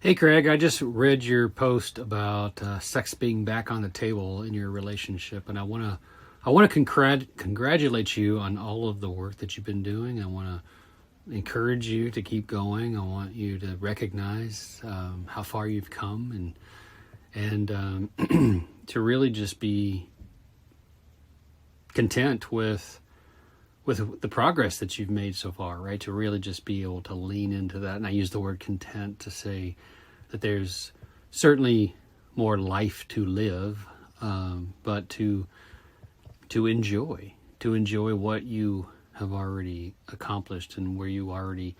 Hey Craig, I just read your post about sex being back on the table in your relationship, and I want to congratulate you on all of the work that you've been doing. I want to encourage you to keep going. I want you to recognize how far you've come, and to really just be content with the progress that you've made so far, right? To really just be able to lean into that. And I use the word content to say that there's certainly more life to live, but to enjoy what you have already accomplished and where you already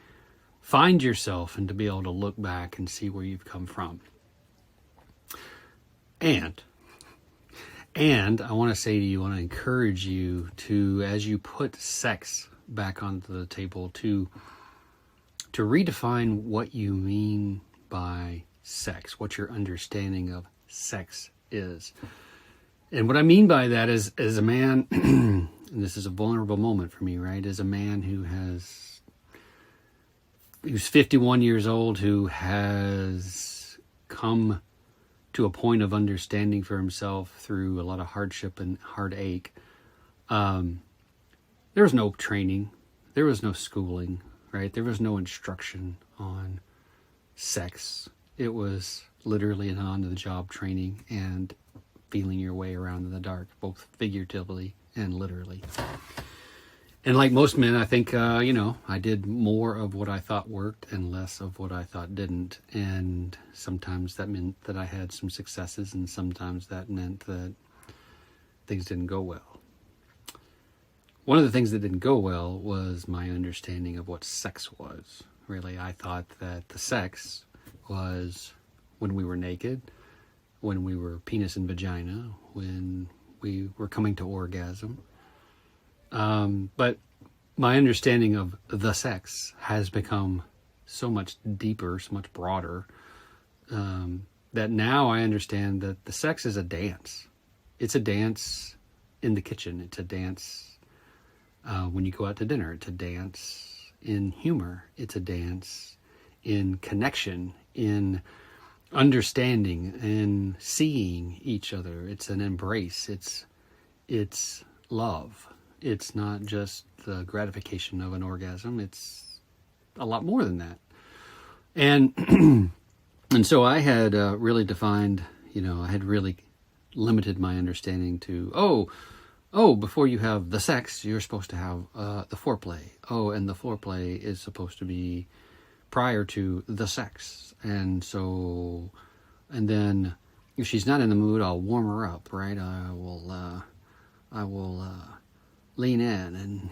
find yourself, and to be able to look back and see where you've come from. And I want to say to you, I want to encourage you to, as you put sex back onto the table, to redefine what you mean by sex, what your understanding of sex is. And what I mean by that is, as a man, and this is a vulnerable moment for me, right? As a man who's 51 years old, who has come to a point of understanding for himself through a lot of hardship and heartache. There was no training. There was no schooling, right? There was no instruction on sex. It was literally an on-the-job training and feeling your way around in the dark, both figuratively and literally. And like most men, I think, I did more of what I thought worked and less of what I thought didn't. And sometimes that meant that I had some successes, and sometimes that meant that things didn't go well. One of the things that didn't go well was my understanding of what sex was. Really, I thought that the sex was when we were naked, when we were penis and vagina, when we were coming to orgasm. But my understanding of the sex has become so much deeper, so much broader, that now I understand that the sex is a dance. It's a dance in the kitchen. It's a dance when you go out to dinner. It's a dance in humor. It's a dance in connection, in understanding, in seeing each other. It's an embrace. It's love. It's not just the gratification of an orgasm. It's a lot more than that. And and so I had really defined, I had really limited my understanding to, before you have the sex, you're supposed to have the foreplay. And the foreplay is supposed to be prior to the sex. And then if she's not in the mood, I'll warm her up, right? I will lean in and,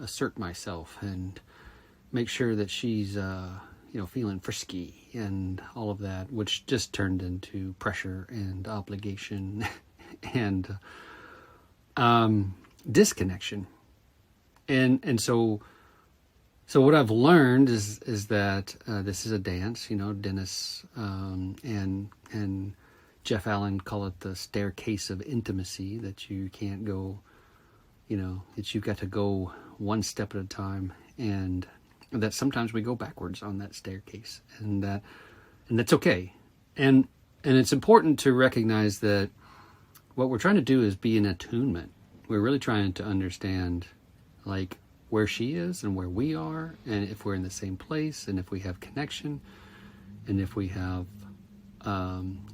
assert myself and make sure that she's, feeling frisky and all of that, which just turned into pressure and obligation and disconnection. And so what I've learned is that this is a dance. Dennis and Jeff Allen call it the staircase of intimacy, that you can't go, that you've got to go one step at a time, and that sometimes we go backwards on that staircase, and that's okay. And it's important to recognize that what we're trying to do is be in attunement. We're really trying to understand, like, where she is and where we are, and if we're in the same place, and if we have connection, and if we have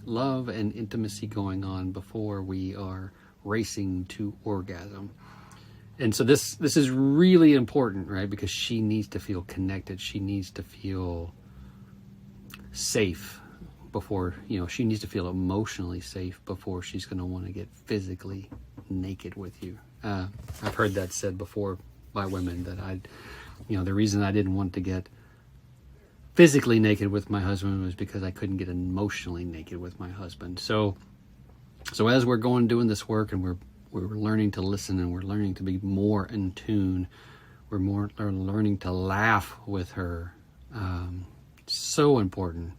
love and intimacy going on before we are racing to orgasm. And so this is really important, right? Because she needs to feel connected. She needs to feel safe before, she needs to feel emotionally safe before she's going to want to get physically naked with you. I've heard that said before by women, that the reason I didn't want to get physically naked with my husband was because I couldn't get emotionally naked with my husband. So as we're doing this work, and we're learning to listen, and we're learning to be more in tune, we're learning to laugh with her. So important.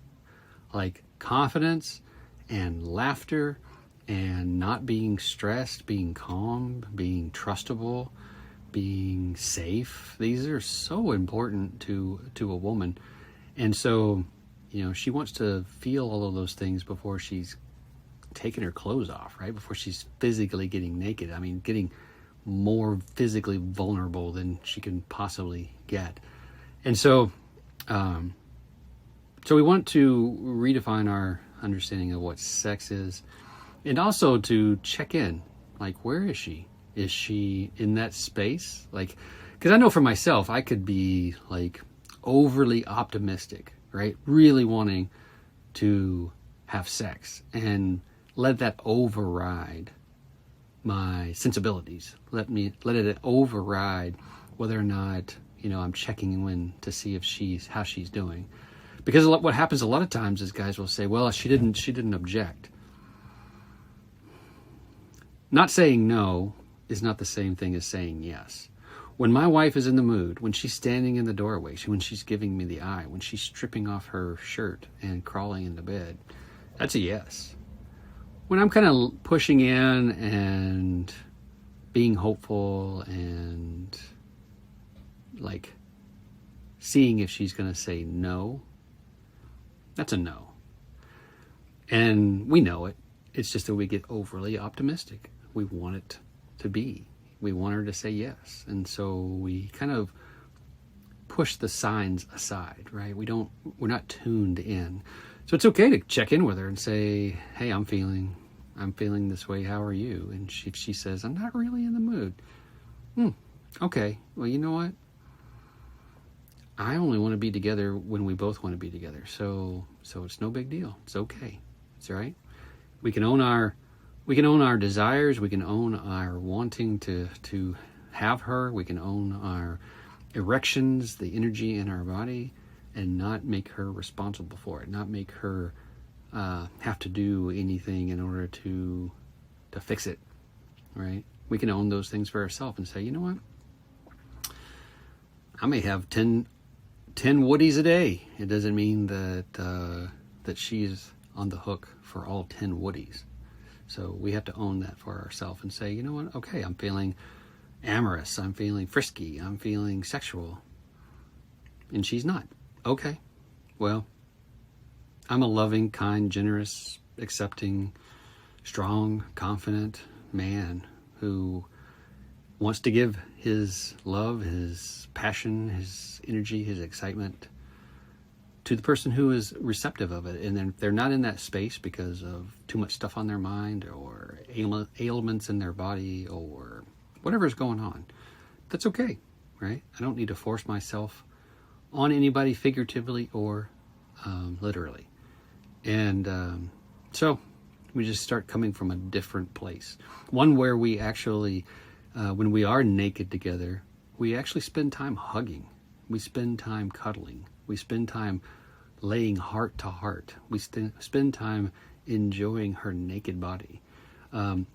Like confidence and laughter and not being stressed, being calm, being trustable, being safe. These are so important to a woman. And so She wants to feel all of those things before she's taking her clothes off, right? Before she's physically getting naked. I mean, getting more physically vulnerable than she can possibly get. And so we want to redefine our understanding of what sex is, and also to check in, like, where is she? Is she in that space? Like, because I know for myself, I could be like overly optimistic, right? Really wanting to have sex and let that override my sensibilities. Let it override whether or not, I'm checking in to see if how she's doing. Because what happens a lot of times is guys will say, well, she didn't object. Not saying no is not the same thing as saying yes. When my wife is in the mood, when she's standing in the doorway, when she's giving me the eye, when she's stripping off her shirt and crawling into bed, that's a yes. When I'm kind of pushing in and being hopeful and like seeing if she's going to say no, that's a no. And we know it. It's just that we get overly optimistic. We want it to be. We want her to say yes. And so we kind of push the signs aside, right? We're not tuned in. So it's okay to check in with her and say, hey, I'm feeling this way. How are you? And if she says, I'm not really in the mood. Okay. Well, you know what? I only want to be together when we both want to be together. So it's no big deal. It's okay. It's all right. We can own our desires. We can own our wanting to have her. We can own our erections, the energy in our body, and not make her responsible for it. Not make her have to do anything in order to fix it. Right? We can own those things for ourselves and say, you know what? I may have 10 woodies a day. It doesn't mean that she's on the hook for all 10 woodies. So we have to own that for ourselves and say, you know what? Okay, I'm feeling amorous. I'm feeling frisky. I'm feeling sexual. And she's not. Okay. Well, I'm a loving, kind, generous, accepting, strong, confident man who wants to give his love, his passion, his energy, his excitement to the person who is receptive of it. And then if they're not in that space because of too much stuff on their mind or ailments in their body or whatever's going on, that's okay, right? I don't need to force myself on anybody figuratively or literally. And so we just start coming from a different place. One where we actually, when we are naked together, we actually spend time hugging. We spend time cuddling. We spend time laying heart to heart. We spend time enjoying her naked body.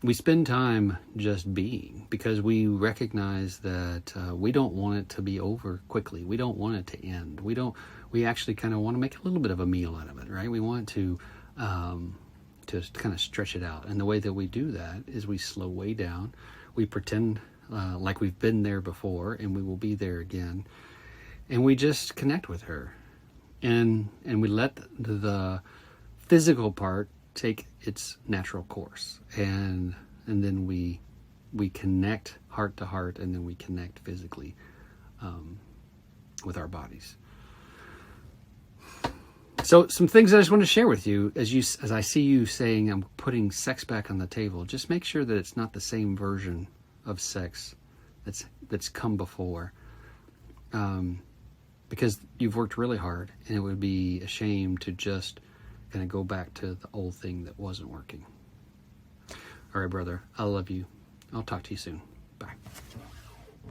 We spend time just being, because we recognize that we don't want it to be over quickly. We don't want it to end. We actually kind of want to make a little bit of a meal out of it, right? We want to kind of stretch it out. And the way that we do that is we slow way down. We pretend like we've been there before and we will be there again. And we just connect with her. And we let the physical part take its natural course. And then we connect heart to heart, and then we connect physically with our bodies. So some things I just want to share with you as I see you saying I'm putting sex back on the table. Just make sure that it's not the same version of sex that's come before. Because you've worked really hard, and it would be a shame to just kind of go back to the old thing that wasn't working. All right, brother, I love you. I'll talk to you soon. Bye.